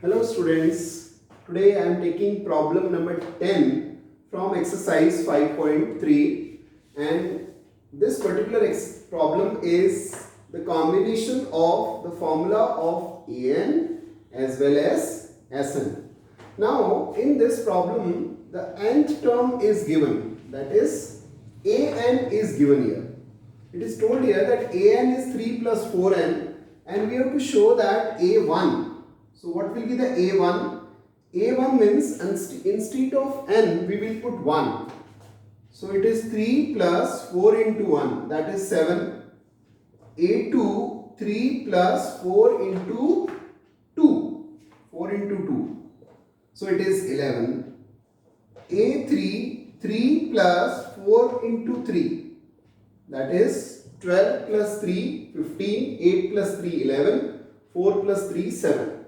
Hello students, today I am taking problem number 10 from exercise 5.3 and this particular problem is the combination of the formula of an as well as Sn. Now in this problem the nth term is given, that is an is given here. It is told here that an is 3 plus 4n and we have to show that a1. So what will be the a1? A1 means instead of n we will put 1. So it is 3 plus 4 into 1, that is 7. A2 3 plus 4 into 2, 4 into 2. So it is 11. A3 3 plus 4 into 3, that is 12 plus 3 15, 8 plus 3 11, 4 plus 3 7.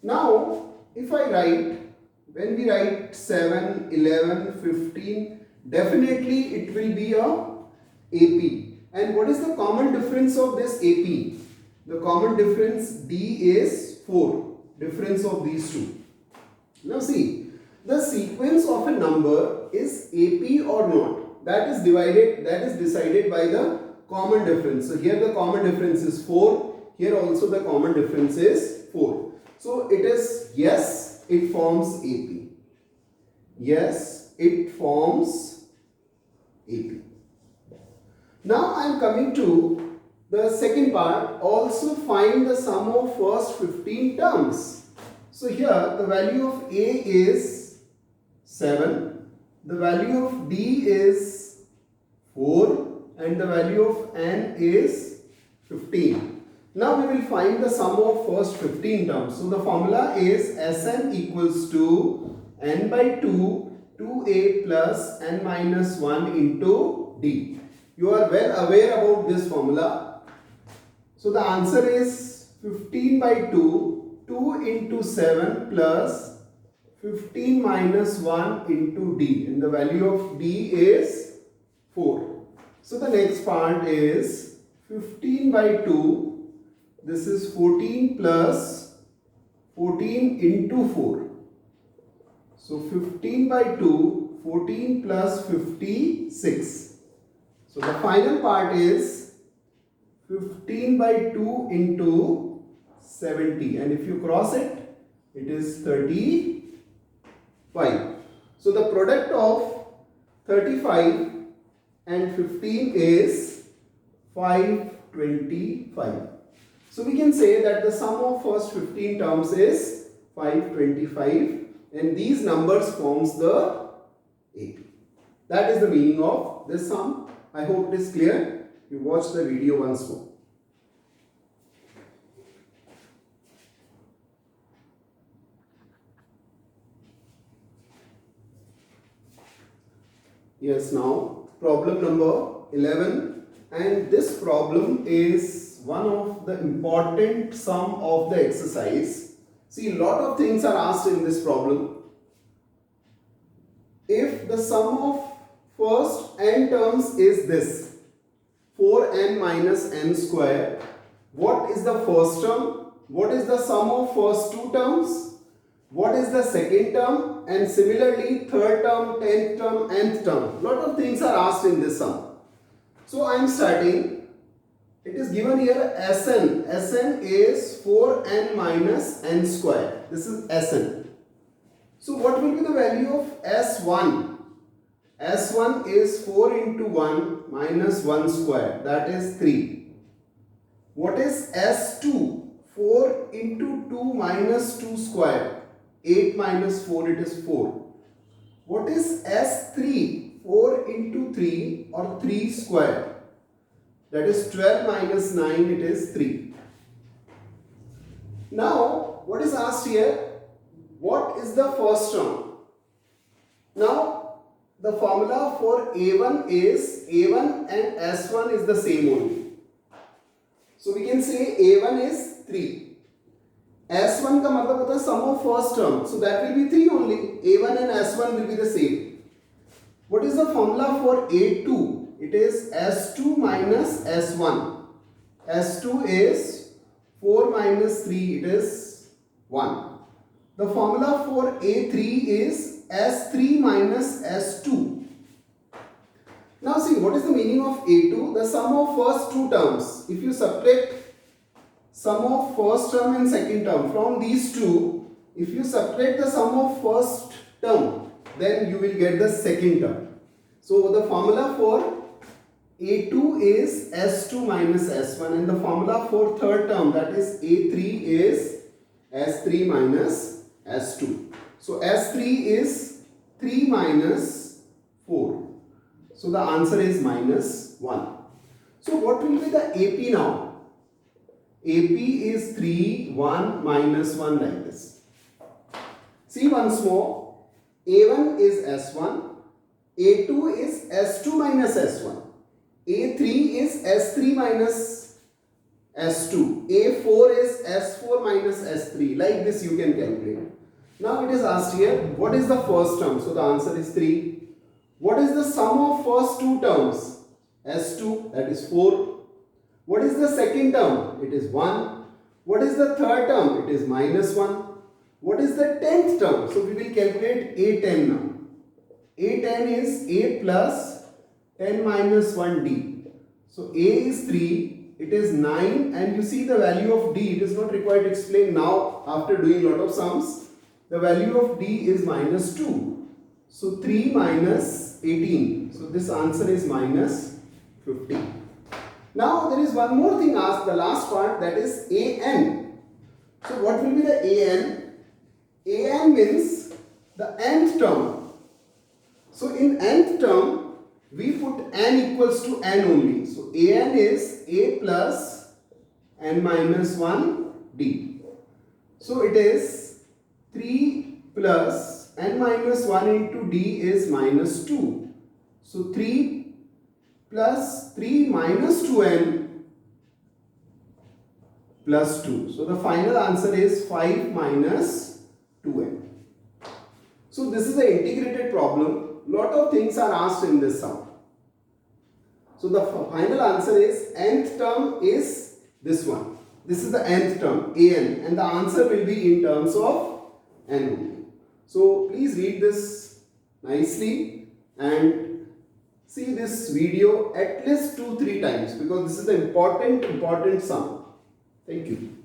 Now, if I write, when we write 7, 11, 15, definitely it will be a AP. And what is the common difference of this AP? The common difference D is 4, difference of these two. Now see, the sequence of a number is AP or not. That is decided by the common difference. So here the common difference is 4, here also the common difference is 4. So it is yes, it forms AP. Yes, it forms AP. Now I am coming to the second part. Also find the sum of first 15 terms. So here the value of A is 7. The value of D is 4. And the value of N is 15. Now we will find the sum of first 15 terms. So the formula is Sn equals to n by 2, 2a plus n minus 1 into d. You are well aware about this formula. So the answer is 15 by 2, 2 into 7 plus 15 minus 1 into d. And the value of d is 4. So the next part is 15 by 2. This is 14 plus 14 into 4. So 15 by 2, 14 plus 56. So the final part is 15 by 2 into 70. And if you cross it, it is 35. So the product of 35 and 15 is 525. So we can say that the sum of first 15 terms is 525 and these numbers forms the AP. That is the meaning of this sum. I hope it is clear. You watch the video once more. Yes, now problem number 11, and this problem is one of the important sum of the exercise. See, a lot of things are asked in this problem. If the sum of first n terms is this 4n minus n square, what is the first term? What is the sum of first two terms? What is the second term? And similarly third term, 10th term, nth term. Lot of things are asked in this sum. So I am starting. It is given here Sn. Sn is 4n minus n square. This is Sn. So what will be the value of S1? S1 is 4 into 1 minus 1 square. That is 3. What is S2? 4 into 2 minus 2 square. 8 minus 4, it is 4. What is S3? 4 into 3 or 3 square. That is 12 minus 9, it is 3. Now, what is asked here? What is the first term? Now, the formula for A1 is A1 and S1 is the same only. So, we can say A1 is 3. S1 का मतलब होता है sum of first term. So, that will be 3 only. A1 and S1 will be the same. What is the formula for A2? It is S2 minus S1. S2 is 4 minus 3, it is 1. The formula for A3 is S3 minus S2. Now see, what is the meaning of A2? The sum of first two terms. If you subtract sum of first term and second term from these two, if you subtract the sum of first term, then you will get the second term. So the formula for A2 is S2 minus S1, and the formula for third term, that is A3, is S3 minus S2. So S3 is 3 minus 4. So the answer is minus 1. So what will be the AP now? AP is 3, 1, minus 1, like this. See once more. A1 is S1. A2 is S2 minus S1. A3 is S3 minus S2. A4 is S4 minus S3. Like this you can calculate. Now it is asked here, what is the first term? So the answer is 3. What is the sum of first two terms? S2, that is 4. What is the second term? It is 1. What is the third term? It is minus 1. What is the 10th term? So we will calculate A10 now. A10 is A plus 10 minus 1D. So A is 3, it is 9, and you see the value of D. It is not required to explain now after doing a lot of sums. The value of D is minus 2. So 3 minus 18. So this answer is minus 15. Now there is one more thing asked, the last part, that is AN. So what will be the AN? AN means the nth term. So in nth term, we put n equals to n only. So AN is A plus n minus 1 D. So it is 3 plus n minus 1 into D is minus 2. So 3 plus 3 minus 2n plus 2. So the final answer is 5 minus 2n. So this is an integrated problem. Lot of things are asked in this sum. So the final answer is nth term is this one. This is the nth term, an, and the answer will be in terms of n only. So please read this nicely and see this video at least 2-3 times, because this is the important sum. Thank you.